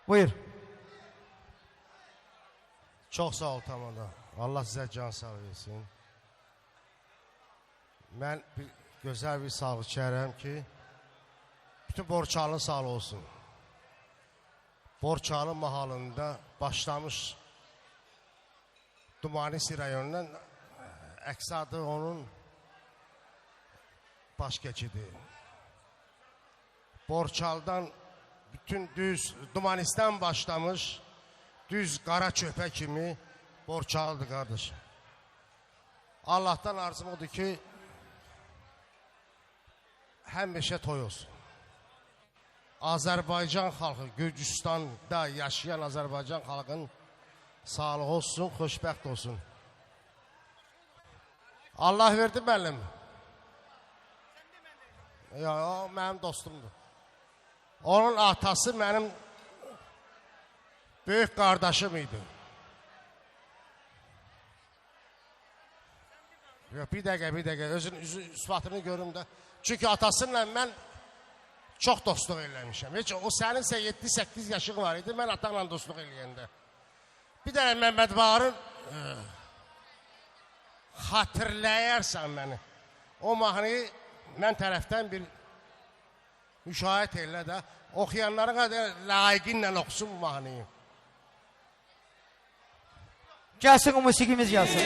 Buyur. Çox sağ ol Tamada. Allah sizə can sağ versin. Mən gözəl bir sağlıq çəkirəm ki, bütün Borçalı sağ olsun. Borçalı mahalında başlamış Dumanisi rayonundan əks-adı onun baş keçidi. Borçaldan bütün düz Dumanis'ten başlamış düz qara çöpə kimi Borçalıdır qardaş. Allah'tan arzum odur ki həmişə toy olsun. Azərbaycan xalqı, Gürcüstanda yaşayan Azərbaycan xalqın sağlığı olsun, xoşbəxt olsun. Allah verdi mənim. Ya, o mənim dostumdur. Onun atası mənim böyük qardaşım idi. Bir dəqiqə, özün üsbatını görüm də. Çünki atasıyla mən çox dostluq eləmişəm. Heç o səninsə 7-8 yaşın var idi, mən atanla dostluq eləyəndə. Bir dənə Məhməd Bağırın xatırlayarsan məni. O mahnıyı mən tərəfdən bir müşahid elə də, oxuyanların qədər layiqinlə oxusun bu mahnıyı. Gəlsin o musiqimiz gəlsin.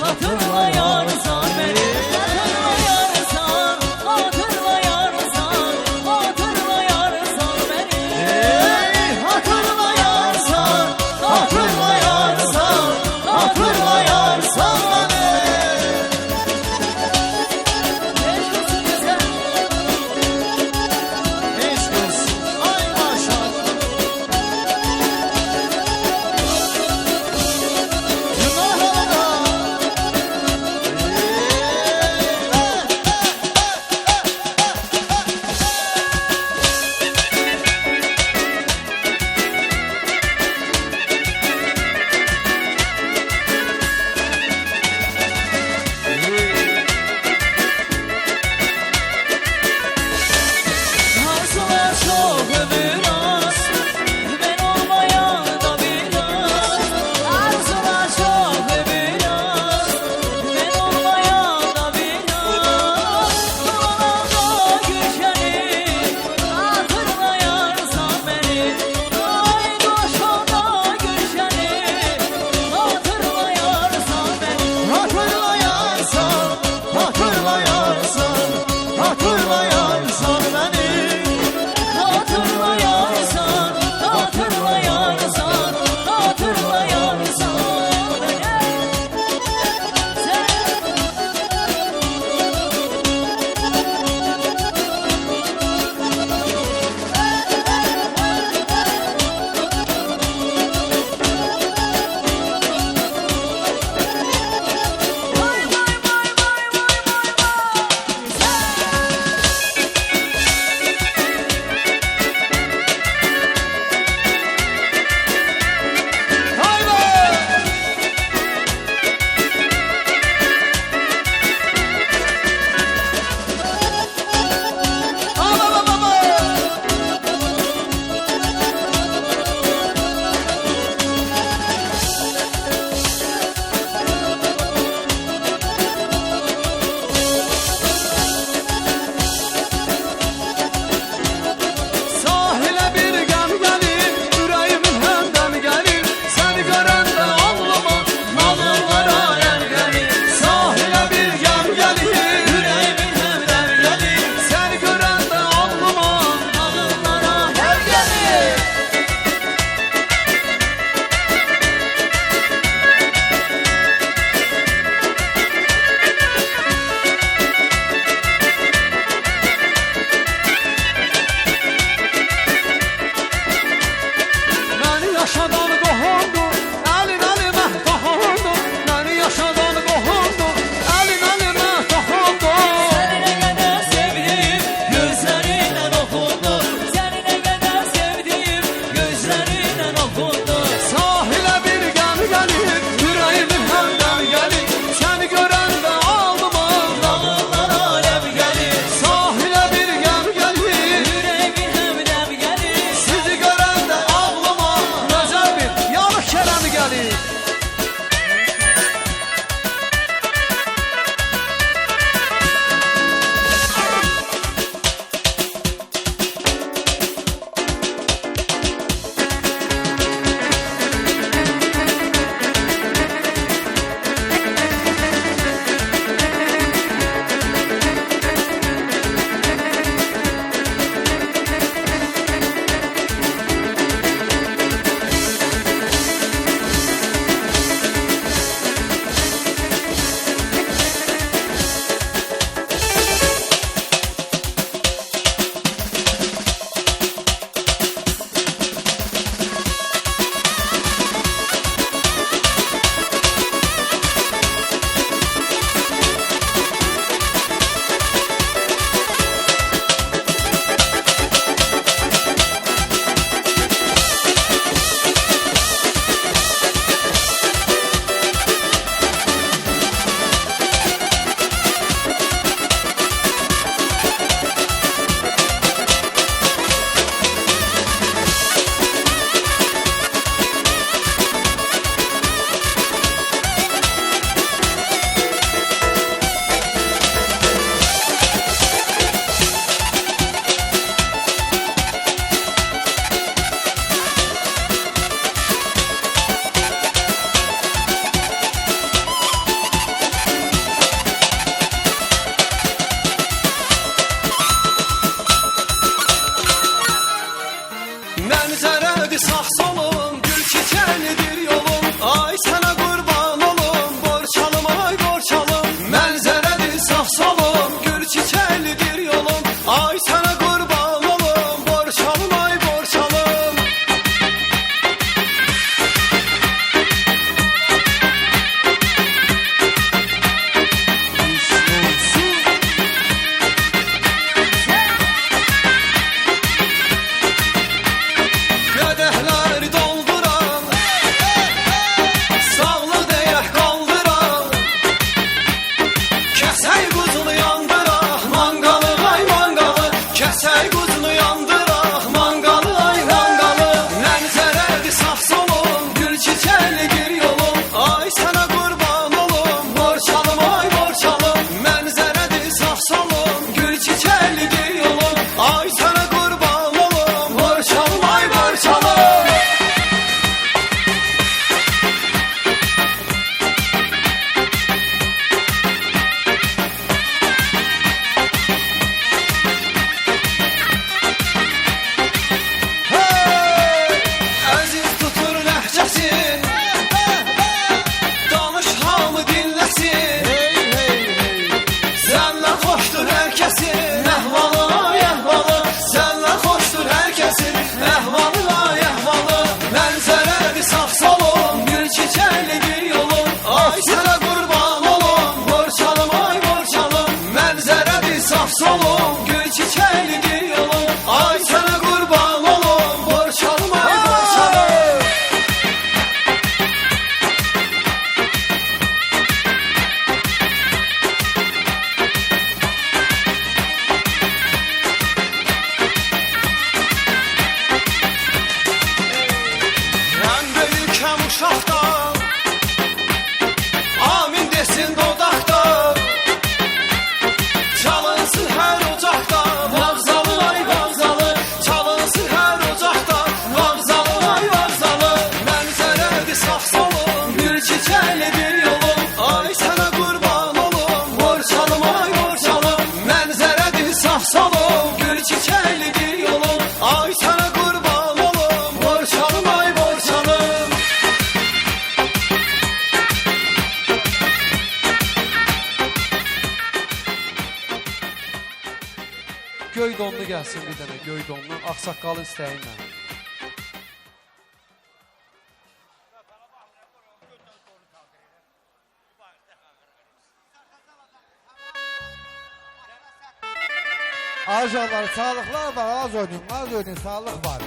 Hatırlayarsan beni, hatırlayarsan, hatırlayarsan, hatırlayarsan beni. Hatırlayarsan, hatırlayarsan, hatırlayarsan beni. Mənzərədir sağ solum, gül çiçəlidir yolum. Ay sənə qurban olum, Borçalım ay Borçalım. Mənzərədir sağ solum, gül çiçəlidir yolum. Ay sənə qurban olum, Borçalım ay Borçalım. Qədəhləri dolduran, sağlı deyək qaldıran. Kəsək quzunu yandıraq, manqalı ay manqalı. Kəsək quzunu yandıraq, manqalı ay manqalı. Mənzərədir sağ solum, gül çiçəlidir yolum. Ay sənə qurban olum, Borçalım ay Borçalım. Mənzərədir sağ solum, gül çiçəlidir yolum. Ay sənə qurban olum, Borçalım ay Borçalım. Əziz tutur ləhcəsin, danış hamı dinləsin. Sənlə xoşdur hər kəsin əhvalı ay əhvalı. Sənlə xoşdur hər kəsin əhvalı ay əhvalı. Mənzərədir sağ solum, gül çiçəlidir yolum. Ay sənə qurban olum, Borçalım ay Borçalım. Mənzərədir sağ solum, gül çiçəlidir yolum. Ay sənə qurban olum, Borçalım ay Borçalım. Mən böyükəm uşaqdan, amin desin dodaqda. Çalınsın hər ocaqda, vağzalı ay vağzalı. Çalınsın hər ocaqda, vağzalı ay vağzalı. Mənzərədir sağ solum, gül çiçəlidir yolum. Ay sənə qurban olum, Borçalım ay Borçalım. Mənzərədir sağ solum, gül çiçəlidir yolum. Ay sənə qurban olum, Borçalım ay Borçalım. Göy donlu gəlsin bir dənə, göy donlu. Ağsaqqalın istəyi ilə. Ajanlar, sağlıqlar var, az oynayın, sağlıq var.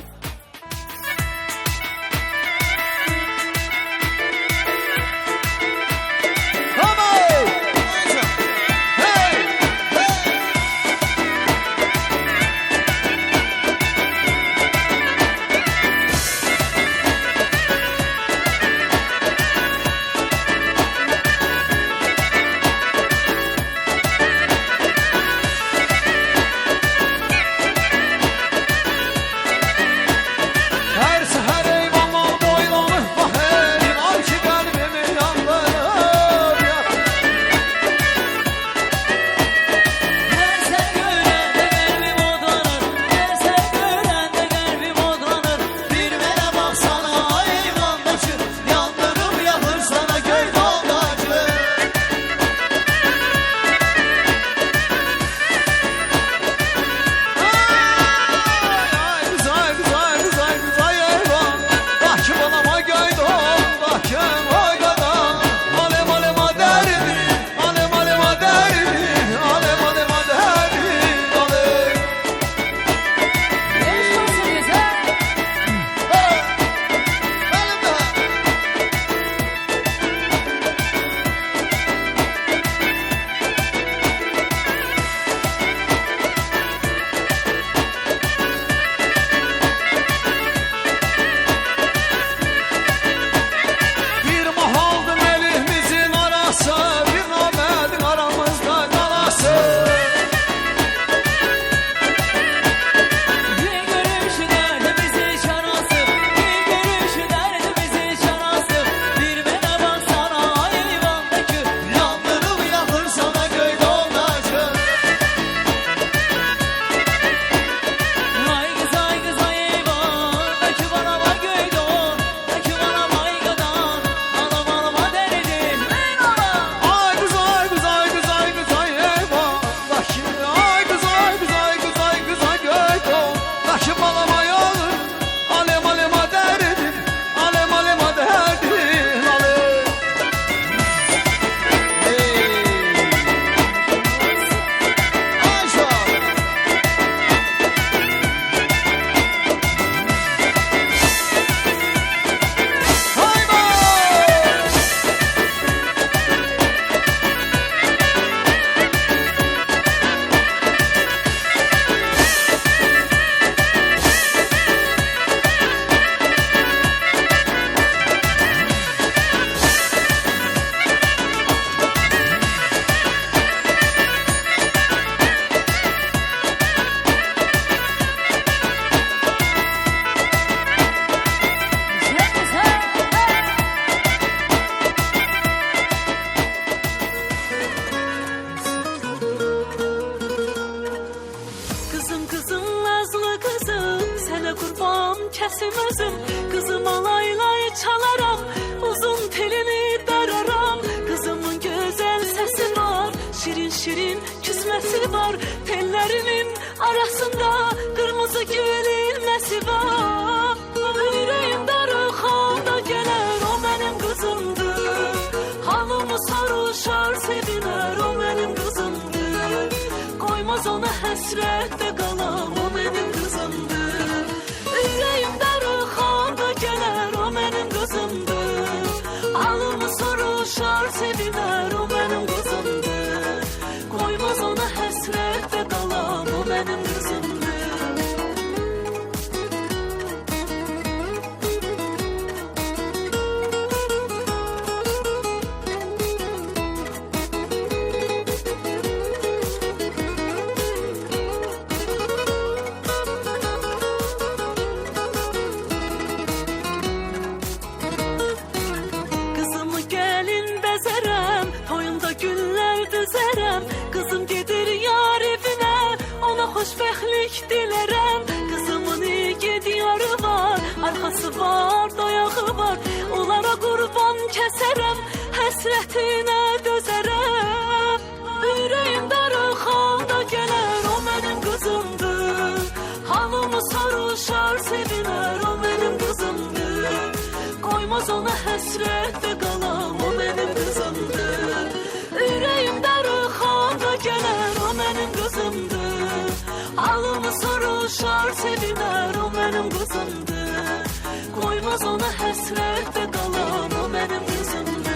gözüm. Kızıma lay lay çalaram, uzun telini dararam. Kızımın güzel sesi var, şirin şirin küsmesi var. Tellerinin arasında kırmızı gül ilmesi var. Yüreğim darıxanda gələr, o mənim qızımdır. Halımı sarışar sevilər, o mənim qızımdır. Koymaz ona həsrətdə qalam, o mənim qızımdır. Yüreğim darıxanda gələr, o mənim qızımdır. Halımı sarışar sevilər, o mənim qızımdır. Koymaz ona həsrətdə qalam, o mənim qızımdır. Kızımı gelin bezerem, toyunda güller düzerem. Kızım gedir yar evine, ona hoşbəxtlik dilərəm. Kızımın iyi diyarı var, arkası var, doyağı var. Onlara qurban kəsərəm, həsrətinə dözərəm. Yüreğim darıxanda gələr, o mənim qızımdır. Halımı sarışar sevilər, o mənim qızımdır. Koymaz ona həsrətdə qalam, o mənim qızımdır. Yüreğim darıxanda gələr, o mənim qızımdır. Halımı soruşar sevilər, o mənim qızımdır. Koymaz ona həsrətdə qalam, o mənim qızımdır.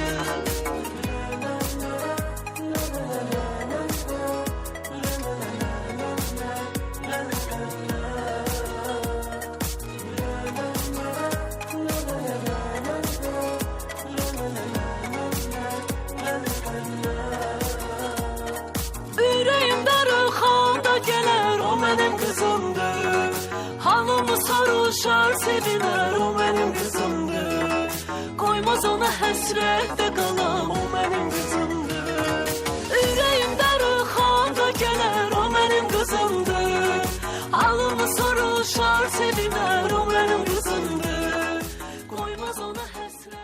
Yüreğim darıxanda gələr, o mənim qızımdır. Halımı soruşar sevilər, o mənim qızımdır. Koymaz ona həsrətdə qalam, o mənim qızımdır. Yüreğim darıxanda gələr, o mənim qızımdır. Halımı soruşar sevilər, o mənim qızımdır. Koymaz ona həsrətdə.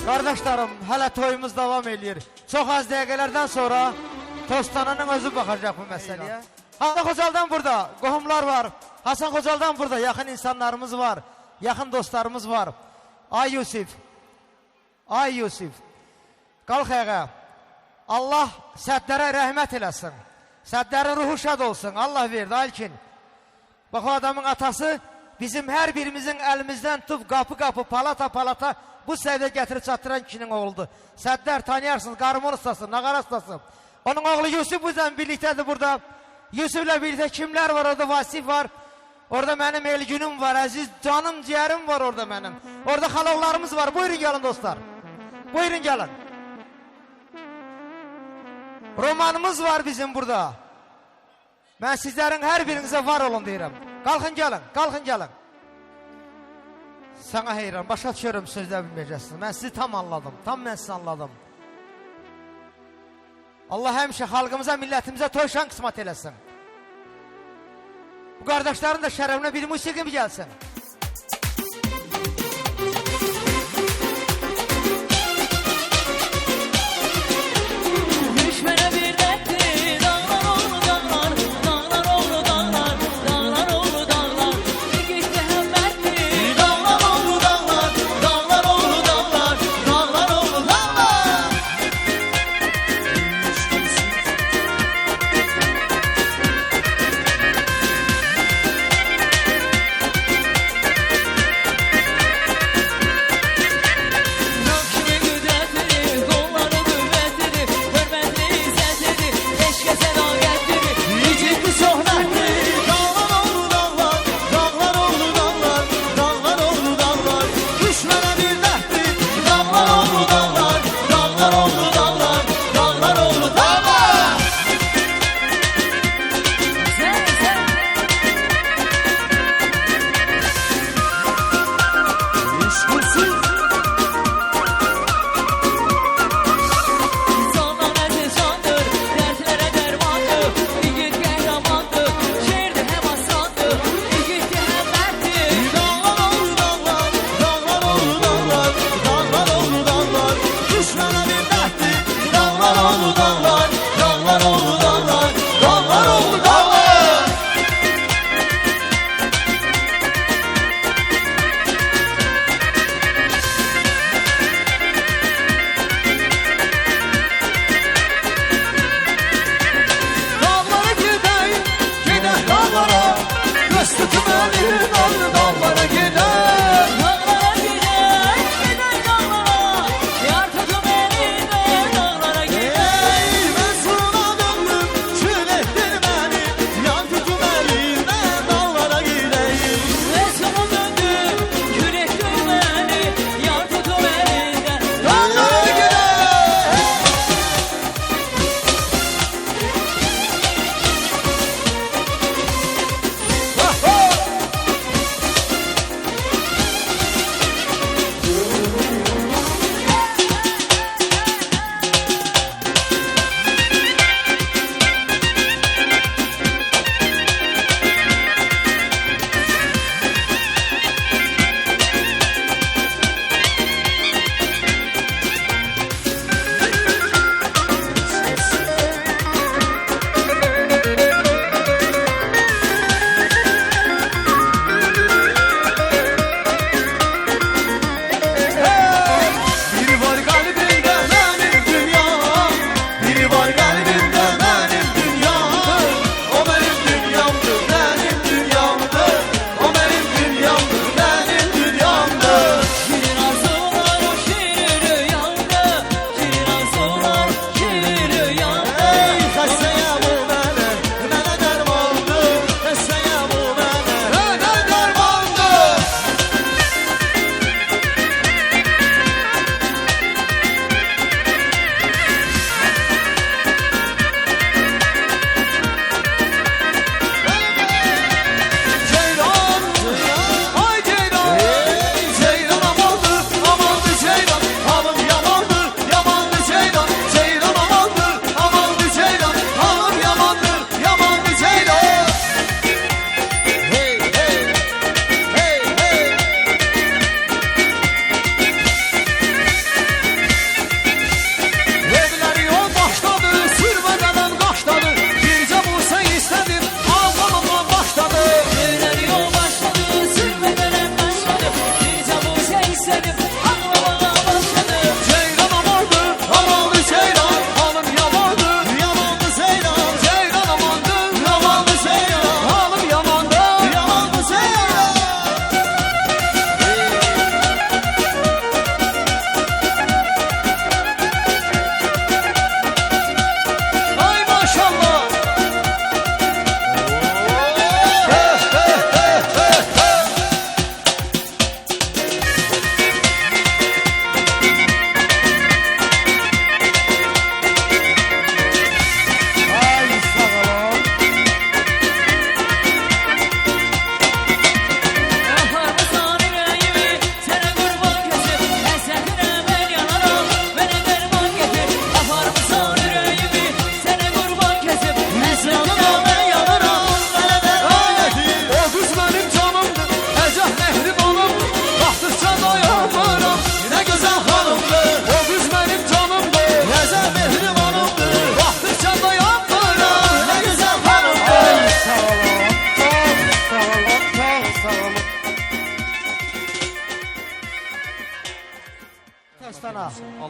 Qardaşlarım, hələ toyumuz davam edir. Çox az dəqiqələrdən sonra Tostananın özü baxacaq bu məsələyə. Hasan Xocal'dan burada qohumlar var. Hasan Xocal'dan burada yaxın insanlarımız var. Yaxın dostlarımız var. Ay Yusif. Ay Yusif. Qalx ayağa. Allah sədlərə rəhmət eləsin. Sədlərin ruhu şad olsun. Allah verdi Alkin. Bax o adamın atası bizim hər birimizin əlimizdən tutub qapı-qapı, palata-palata bu səviyyə gətirib çatdıran kişinin oğludur. Sədlər tanıyarsınız, qarmon ustası, nağara ustası. Onun oğlu Yusuf bizlə birlikdədir burada. Yusuf'la birlikdə kimlər var orada? Vasif var. Orada mənim Elgünüm var, əziz canım, ciyərim var orada mənim. Orada xalovlarımız var. Buyurun gəlin dostlar. Buyurun gəlin. Romanımız var bizim burada. Mən sizlərin hər birinizə var olun deyirəm. Qalxın gəlin, qalxın gəlin. Sana heyran, başa düşürüm sözlə bilməyəcəksiniz. Mən sizi tam anladım, tam mən sizi anladım. Allah həmişə xalqımıza, millətimizə toy şan qismat eləsin. Bu qardaşların da şərəfinə bir musiqi mi gəlsin? Düşmənə bir dərddir, dağlar oğlu dağlar, dağlar oğlu dağlar, dağlar oğlu dağlar. Yigit Məhəmməddir, dağlar oğlu dağlar, dağlar oğlu dağlar, dağlar oğlu dağlar.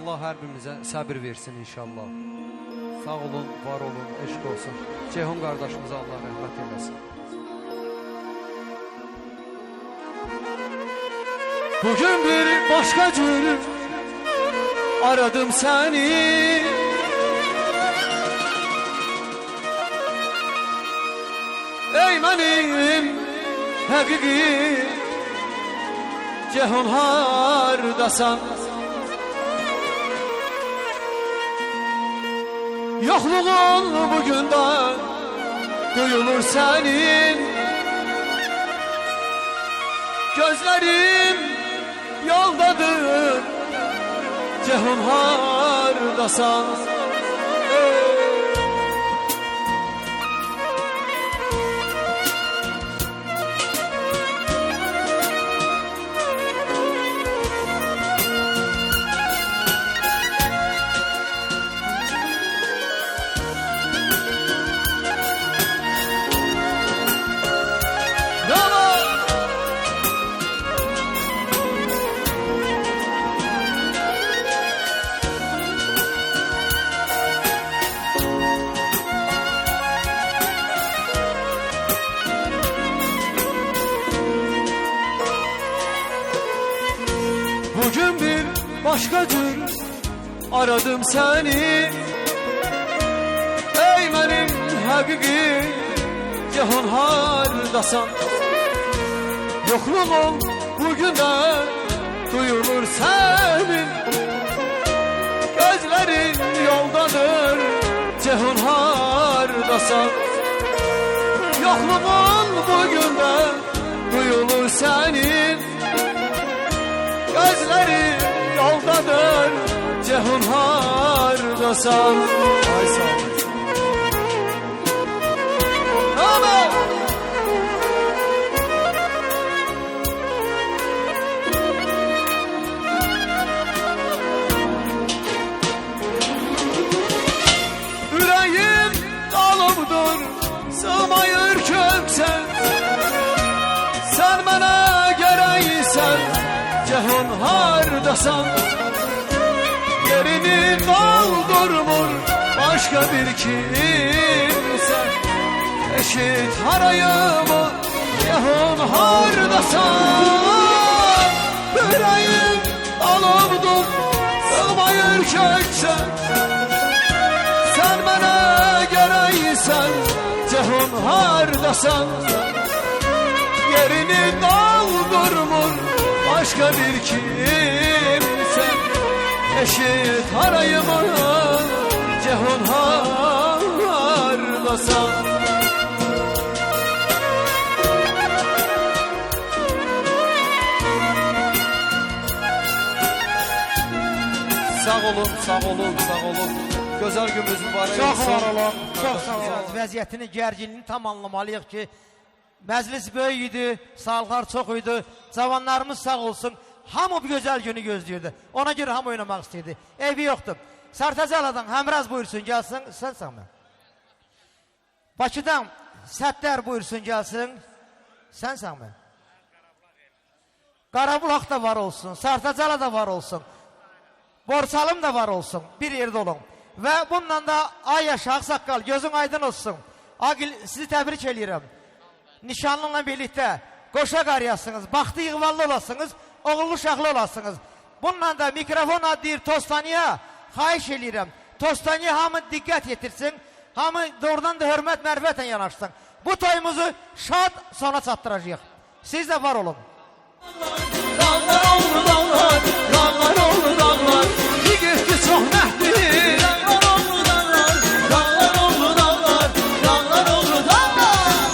Allah hər birimizə səbir versin inşallah. Sağ olun, var olun, eşq olsun. Ceyhun qardaşımıza Allah rəhmət eləsin. Bugün bir başka cür aradım seni. Ey benim həqiqi Ceyhun hardasan? Yokluğun bugün de duyulur senin. Gözlerim yoldadır Ceyhun hardasan? Bugün bir başka cür aradım seni. Ey benim həqiqi Ceyhun hardasan? Yokluğun bugün de duyulur senin. Gözlerin yoldadır Ceyhun hardasan? Yokluğun bugün de duyulur senin. Gözlerin yoldadır Ceyhun hardasan? Ay sağ ol. Aman! Yüreğim dalımdır, sığmayır köksen. Sen bana gereysen Ceyhun hardasan? Yerini doldurmur başka bir kimse. Eşit harayımı Ceyhun hardasan? Yüreğim alımdır, sığmayır kökse. Sen bana gereysen Ceyhun hardasan? Yerini doldurmur başka bir kimse. Eşit harayımı Ceyhun hardasan? Sağ olun, sağ olun, sağ olun. Gözəl gününüz mübarək Çox olsun. var olun, çox sağ olun. Vəziyyətini, gərginliğini tam anlamalıyıq ki, məclis böyük idi, sağlıqlar çox idi, cavanlarımız sağ olsun. Hamı bir gözəl günü gözləyirdi. Ona görə hamı oynamaq istəyirdi. Evi yoxdur. Sartacaladan Həmraz buyursun, gəlsin. Sən sağ mı? Bakıdan Sətlər buyursun, gəlsin. Sən sağ mı? Qarabulaq da var olsun, Sartacala da var olsun. Borçalım da var olsun, bir yerdə olun. Və bununla da ay yaşa, ağsaqqal, gözün aydın olsun. Agil, sizi təbrik edirəm. Nişanlınla birlikdə qoşa qarıyasınız, baxtı yığvallı olasınız, oğullu uşaqlı olasınız. Bununla da mikrofon adıyır Tostaniya, xahiş edirəm. Tostaniya hamı diqqət yetirsin, hamı doğrudan da hörmət, mərvətlə yanaşsın. Bu toyumuzu şad sona çatdıracaq. Siz də var olun. Dağlar oldu dağlar, dağlar oldu dağlar. Yigitli çox məhdli. Dağlar oldu dağlar, dağlar oldu dağlar, dağlar oldu dağlar.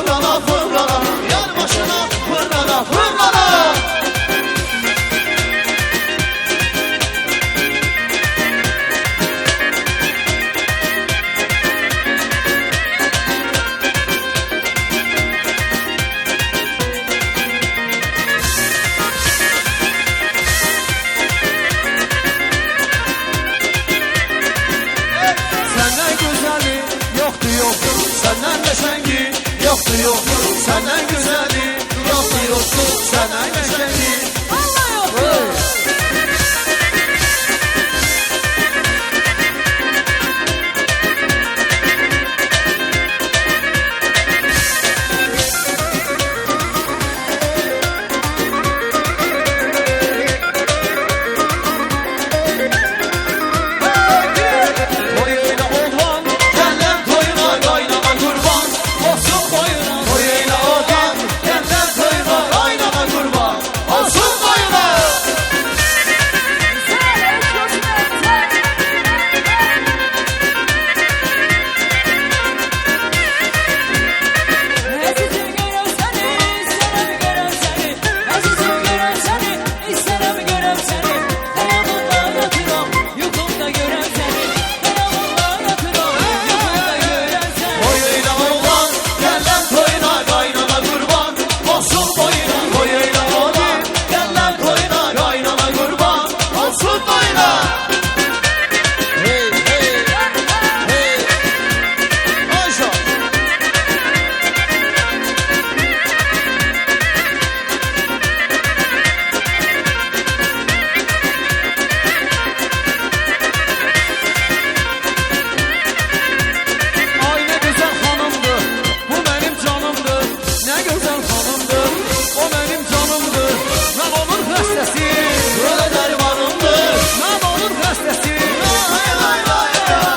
fırlana fırlana Yar başına fırlana fırlana Senden güzeli yoktu yoktu Senden neşengi yoktu yoktu Senden güzeli yoktu yoktu Senden neşengi Allah yoktu. Toyuyla oğlan Gelen toyuna kaynana kurban Olsun boyuna Toyuyla oğlan Gelen toyuna kaynana kurban Olsun boyuna Əzizim görəm səni, istərəm görəm səni. Əzizim görəm səni, istərəm görəm səni. Xəyalımda yatıram, yuxumda görəm səni. Xəyalımda yatıram, yuxumda görəm səni. Toyuyla oğlan Gelen toyuna kaynana kurban Olsun boyuna Toyuyla oğlan Gelen toyuna kaynana kurban Olsun boyuna Hey hey hey Ayşe Ay ne güzel hanımdır, bu benim canımdır. Ne güzel hanımdır, o benim canımdır. Ben onun hastası, böyle dermanımdır. Ben onun hastası. Ay ay ay ay.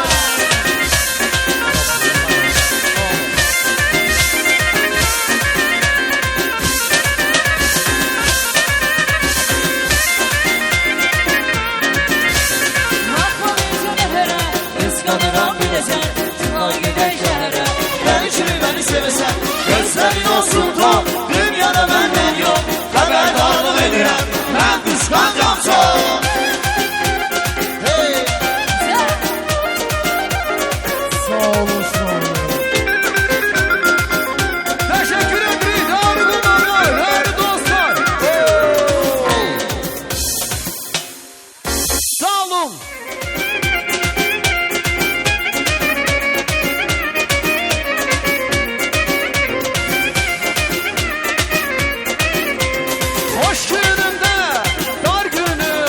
Baxma bizə nəfərə, qısqanıram biləcən. Çıxar gedək şəhərə. Ben kimi beni sevesen, gözlerin olsun tam. Dünyada benden yok, haberdarlık edirəm. Ben kıskancam çok. Hey. Teşekkür ederim değerli konuklar, değerli dostlar. Sağ olun. Hoş gününde, dar günü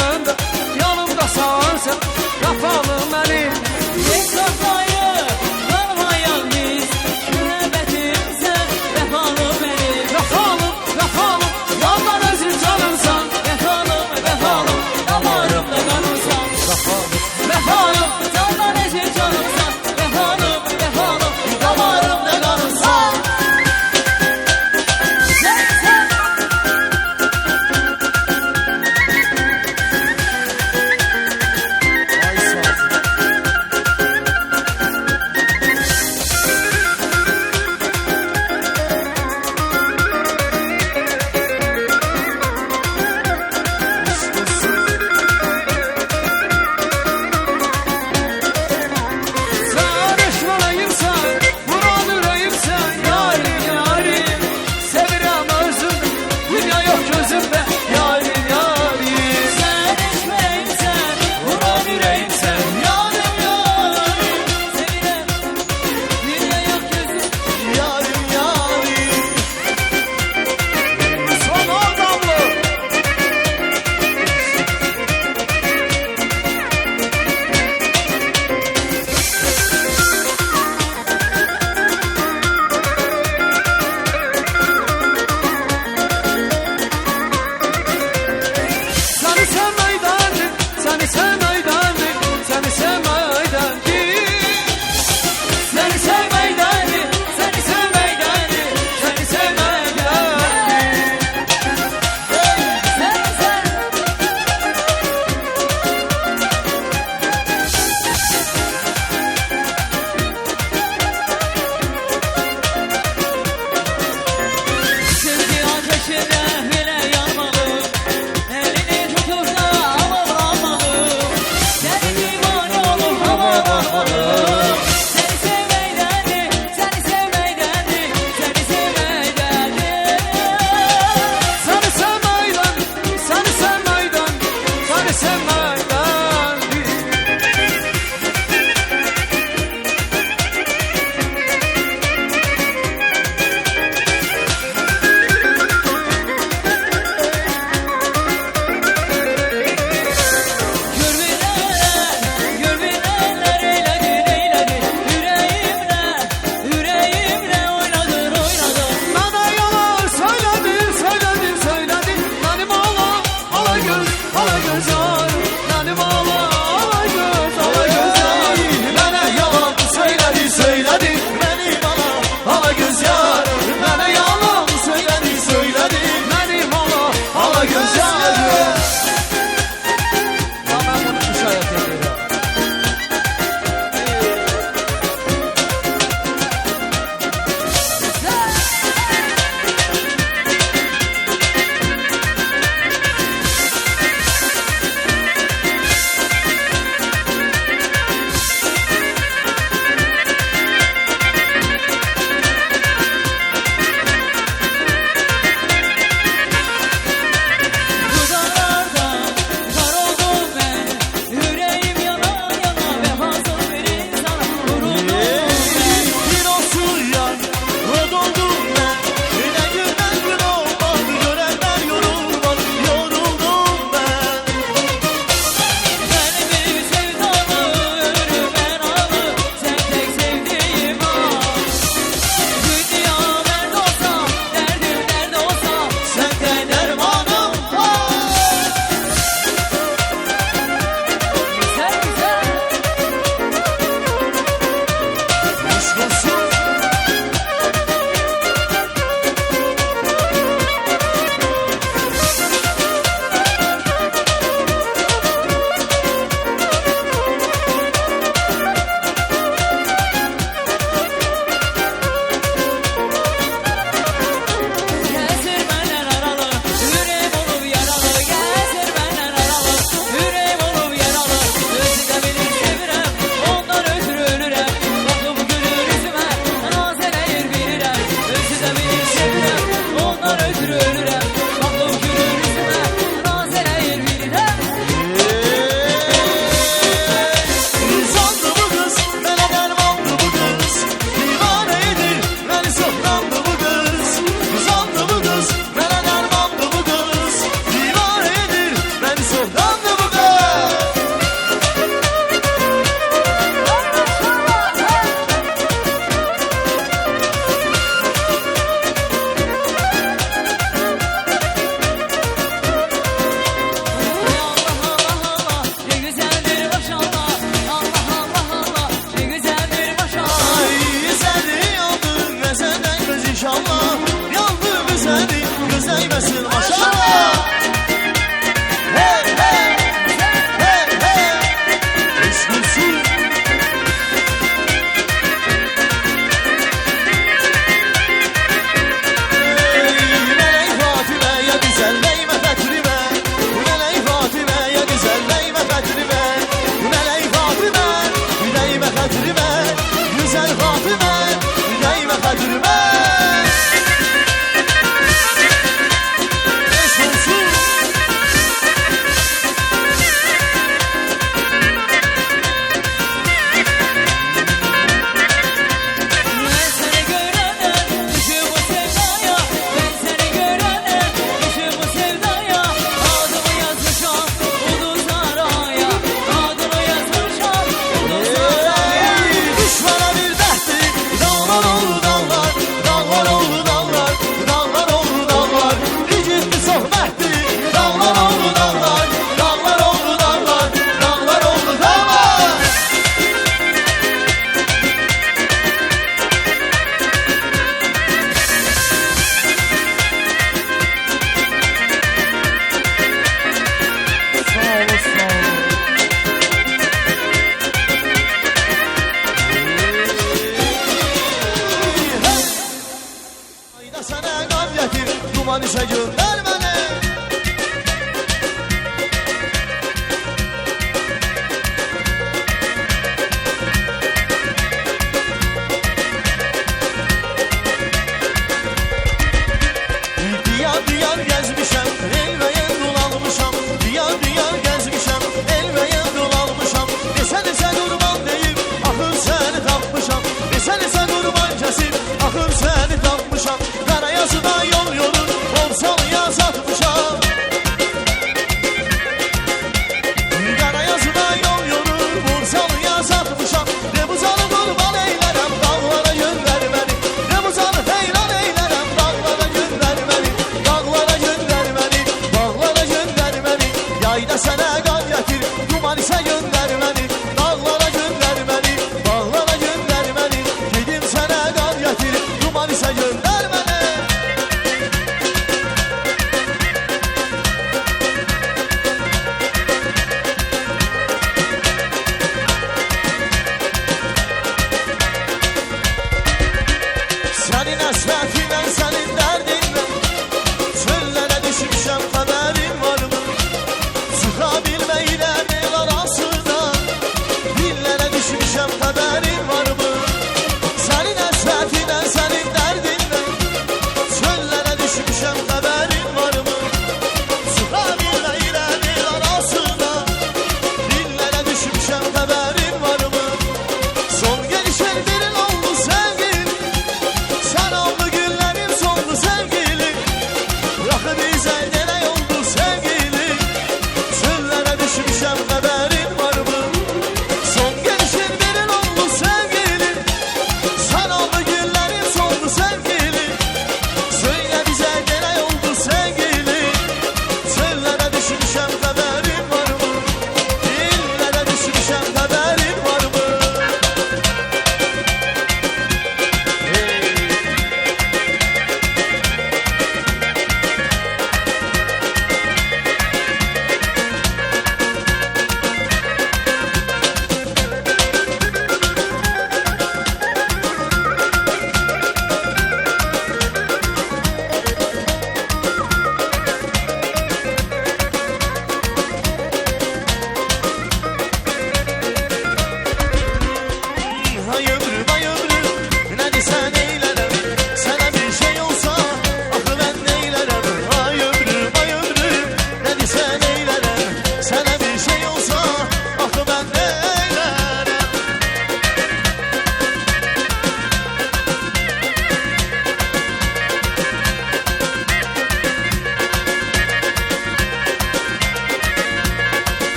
Ayda sənə qam gətir, duman işə göndər məni.